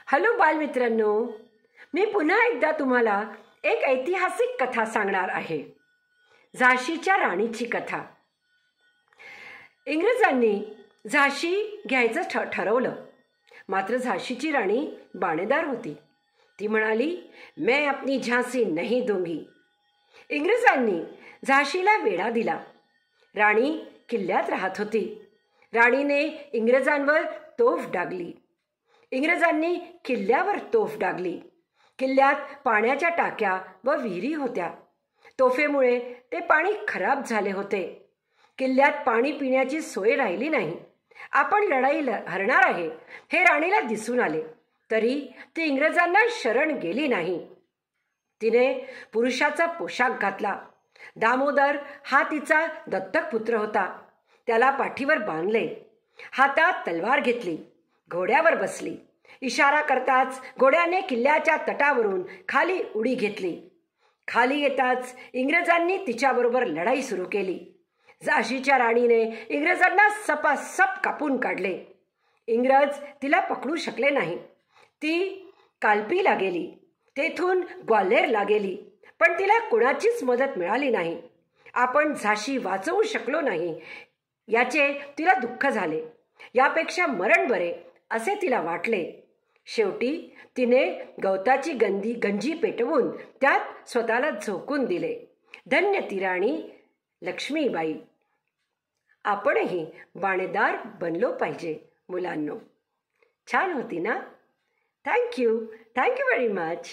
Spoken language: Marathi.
हॅलो बालमित्रांनो, मी पुन्हा एकदा तुम्हाला एक ऐतिहासिक कथा सांगणार आहे. झाशीच्या राणीची कथा. इंग्रजांनी झाशी घ्यायचं ठरवलं. मात्र झाशीची राणी बाणेदार होती. ती म्हणाली, मैं अपनी झांसी नहीं दूंगी. इंग्रजांनी झाशीला वेढा दिला. राणी किल्ल्यात राहत होती. राणीने इंग्रजांवर तोफ डागली. इंग्रजांनी किल्ल्यावर तोफ डागली. किल्ल्यात पाण्याच्या टाक्या व विहिरी होत्या. तोफेमुळे ते पाणी खराब झाले होते. किल्ल्यात पाणी पिण्याची सोय राहिली नाही. आपण लढाई हरणार आहे हे राणीला दिसून आले, तरी ती इंग्रजांना शरण गेली नाही. तिने पुरुषाचा पोशाख घातला. दामोदर हा तिचा दत्तक पुत्र होता. त्याला पाठीवर बांधले. हातात तलवार घेतली. घोड्यावर बसली. इशारा करताच घोड्याने किल्ल्याच्या तटावरून खाली उडी घेतली. खाली येताच इंग्रजांनी तिच्याबरोबर लढाई सुरू केली. झाशीच्या राणीने इंग्रजांना सपासप कापून काढले. इंग्रज तिला पकडू शकले नाही. ती कालपीला गेली. तेथून ग्वाल्हेरला गेली, पण तिला कोणाचीच मदत मिळाली नाही. आपण झाशी वाचवू शकलो नाही याचे तिला दुःख झाले. यापेक्षा मरण बरे असे तिला वाटले. शेवटी तिने गवताची गंजी पेटवून त्यात स्वतःला झोकून दिले. धन्य ती राणी लक्ष्मीबाई. आपणही बाणेदार बनलो पाहिजे मुलांनो. छान होती ना? Thank you very much.